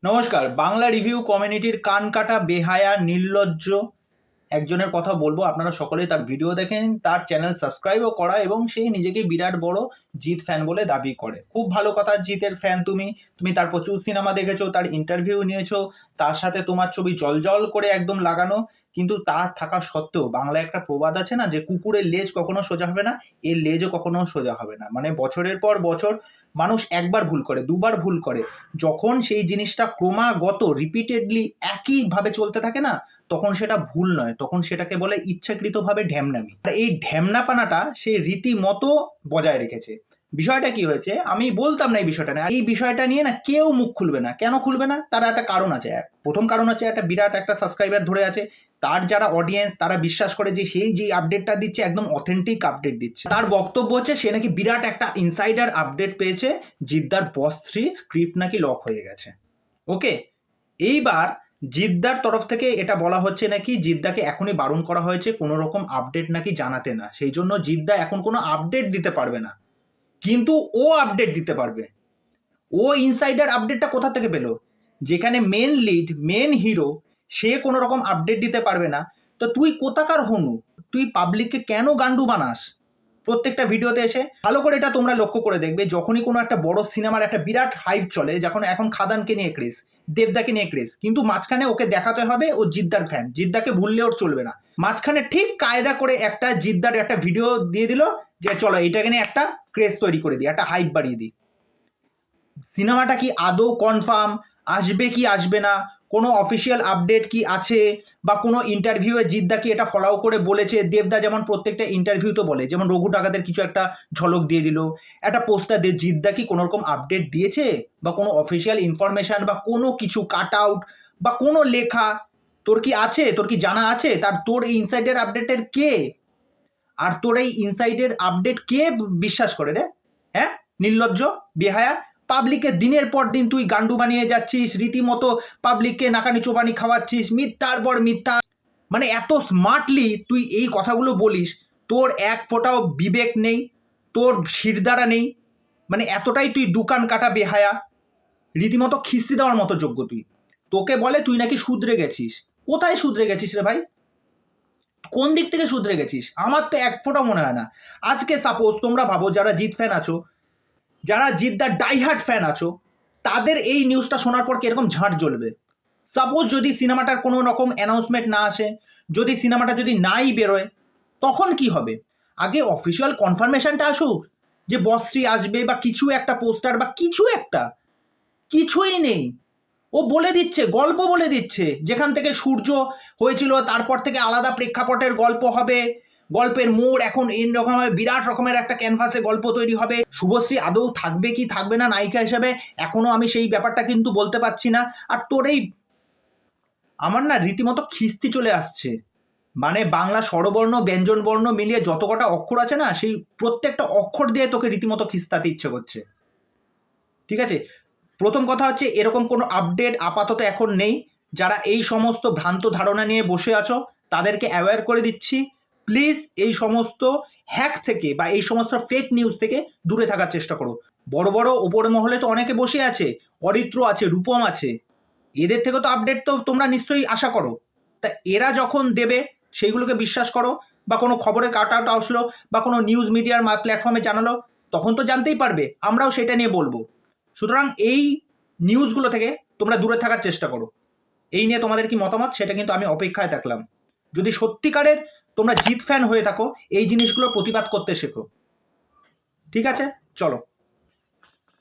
নমস্কার। বাংলা রিভিউ কমিউনিটির কান কাটা বেহায়া নির্লজ্জ একজনের কথা বলবো। আপনারা সকলেই তার ভিডিও দেখেন, তার চ্যানেল সাবস্ক্রাইবও করা এবং সে নিজেকে বিরাট বড় জিৎ ফ্যান বলে দাবি করে। খুব ভালো কথা, জিতের ফ্যান তুমি তার প্রচুর সিনেমা দেখেছো, তার ইন্টারভিউ নিয়েছো, তার সাথে তোমার ছবি জলজল করে একদম লাগানো। কিন্তু তা থাকা সত্ত্বেও বাংলায় একটা প্রবাদ আছে না, যে কুকুরের লেজ কখনো সোজা হবে না, এর লেজও কখনো সোজা হবে না। মানে বছরের পর বছর মানুষ একবার ভুল করে, দুবার ভুল করে, যখন সেই জিনিসটা ক্রমাগত রিপিটেডলি একইভাবে চলতে থাকে না, তখন সেটা ভুল নয়, তখন সেটাকে বলে ইচ্ছাকৃতভাবে ঢ্যামনামি। আর এই ঢ্যামনাপানাটা সে রীতিমতো বজায় রেখেছে। বিষয়টা কি হয়েছে আমি বলতাম না, এই বিষয়টা নিয়ে না কেউ মুখ খুলবে না। কেন খুলবে না? তার একটা কারণ আছে। প্রথম কারণ হচ্ছে একটা বিরাট একটা সাবস্ক্রাইবার ধরে আছে, তার যারা অডিয়েন্স তারা বিশ্বাস করে যে সেই যে আপডেটটা দিচ্ছে একদম অথেন্টিক আপডেট দিচ্ছে। তার বক্তব্য হচ্ছে সে নাকি বিরাট একটা ইনসাইডার আপডেট পেয়েছে, জিদ্দার বস 3 স্ক্রিপ্ট নাকি লক হয়ে গেছে। ওকে, এইবার জিদ্দার তরফ থেকে এটা বলা হচ্ছে নাকি জিদ্দাকে এখনই বারণ করা হয়েছে কোনো রকম আপডেট নাকি জানাতে না, সেই জন্য জিদ্দা এখন কোনো আপডেট দিতে পারবে না। কিন্তু ও আপডেট দিতে পারবে। ও ইনসাইডার আপডেটটা কোথা থেকে পেলো? যেখানে মেন লিড, মেন হিরো, সে কোনো রকম আপডেট দিতে পারবে না, তো তুই কোথাকার হনু? তুই পাবলিককে কেন গান্ডু বানাস প্রত্যেকটা ভিডিওতে এসে? ভালো করে এটা তোমরা লক্ষ্য করে দেখবে, যখনই কোনো একটা বড় সিনেমার একটা বিরাট হাইপ চলে, যখন এখন খাদানকে নিয়ে ক্রেজ, দেবদাকে নিয়ে ক্রেজ, কিন্তু মাঝখানে ওকে দেখাতে হবে ও জিদ্দার ফ্যান, জিদ্দাকে ভুললে ওর চলবে না। মাঝখানে ঠিক কায়দা করে একটা জিদ্দার একটা ভিডিও দিয়ে দিল যে চলো এইটাকে নিয়ে একটা ক্রেজ তৈরি করে দিই, একটা হাইপ বাড়িয়ে দিই। সিনেমাটা কি আদৌ কনফার্ম, আসবে কি আসবে না, কোনো অফিসিয়াল আপডেট কি আছে, বা কোনো ইন্টারভিউয়ে জিদ্দা কি এটা ফলো করে বলেছে? দেবদা যেমন প্রত্যেকটা ইন্টারভিউতে বলে, যেমন রঘু ডাকাতের কিছু একটা ঝলক দিয়ে দিল, একটা পোস্টার দিয়ে, জিদ্দা কি কোনো রকম আপডেট দিয়েছে, বা কোনো অফিসিয়াল ইনফরমেশন বা কোনো কিছু কাট আউট বা কোনো লেখা তোর কি আছে? তোর কি জানা আছে? তোর এই ইনসাইডের আপডেটের কে? আর তোর এই ইনসাইডের আপডেট কে বিশ্বাস করে রে? হ্যাঁ, নির্লজ্জ বেহায়া। পাবলিককে দিনের পর দিন তুই গান্ডু বানিয়ে যাচ্ছিস, রীতিমতো পাবলিককে নাকানি চোবানি খাওয়াচ্ছিস, মিথ্যার পর মিথ্যা। মানে এত স্মার্টলি তুই এই কথাগুলো বলিস, তোর এক ফোঁটাও বিবেক নেই, তোর শিরদাঁড়া নেই। মানে এতটাই তুই দোকান কাটা বেহায়া, রীতিমতো খিস্তি দেওয়ার মতো যোগ্য তুই। তোকে বলে তুই নাকি শুধরে গেছিস। কোথায় শুধরে গেছিস রে ভাই? কোন দিক থেকে শুধরে গেছিস? আমার তো এক ফোঁটা মনে হয় না। আজকে সাপোজ তোমরা ভাবো, যারা জিৎ ফ্যান আছো, যারা জিদ্দার ডাইহার্ট ফ্যান আছো, তাদের এই নিউজটা শোনার পর কিরকম ঝাঁট জ্বলবে। সাপোজ যদি সিনেমাটার কোনো রকম অ্যানাউন্সমেন্ট না আসে, যদি সিনেমাটা যদি নাই বেরোয়, তখন কি হবে? আগে অফিসিয়াল কনফার্মেশনটা আসুক যে বস 3 আসবে, বা কিছু একটা পোস্টার বা কিছু একটা। কিছুই নেই। ও বলে দিচ্ছে, গল্প বলে দিচ্ছে, যেখান থেকে সূর্য হয়েছিল তারপর থেকে আলাদা প্রেক্ষাপটের গল্প হবে, গল্পের মোড় এখন এই রকম বিরাট রকমের একটা ক্যানভাসে গল্প তৈরি হবে। শুভশ্রী আদৌ থাকবে কি থাকবে না নায়িকা হিসেবে এখনো আমি সেই ব্যাপারটা কিন্তু বলতে পারছি না। আর তোর এই, আমার না রীতিমতো খিস্তি চলে আসছে। মানে বাংলা স্বরবর্ণ ব্যঞ্জন বর্ণ মিলিয়ে যত কটা অক্ষর আছে না, সেই প্রত্যেকটা অক্ষর দিয়ে তোকে রীতিমতো খিস্তাতে ইচ্ছে করছে। ঠিক আছে, প্রথম কথা হচ্ছে এরকম কোনো আপডেট আপাতত এখন নেই। যারা এই সমস্ত ভ্রান্ত ধারণা নিয়ে বসে আছো তাদেরকে অ্যাওয়্যার করে দিচ্ছি, প্লিজ এই সমস্ত হ্যাক থেকে বা এই সমস্ত ফেক নিউজ থেকে দূরে থাকার চেষ্টা করো। বড় বড় ওপরে মহলে তো অনেকে বসে আছে, অরিত্র আছে, রূপম আছে, এদের থেকে তো আপডেট তো তোমরা নিশ্চয়ই আশা করো। তা এরা যখন দেবে সেইগুলোকে বিশ্বাস করো, বা কোনো খবরের কাট আউট আসলো বা কোনো নিউজ মিডিয়ার প্ল্যাটফর্মে জানালো, তখন তো জানতেই পারবে, আমরাও সেটা নিয়ে বলবো। সুতরাং এই নিউজগুলো থেকে তোমরা দূরে থাকার চেষ্টা করো। এই নিয়ে তোমাদের কি মতামত সেটা কিন্তু আমি অপেক্ষায় থাকলাম। যদি সত্যিকারের তোমরা জিত ফ্যান হয়ে থাকো, এই জিনিসগুলো প্রতিবাদ করতে শেখো। ঠিক আছে, চলো।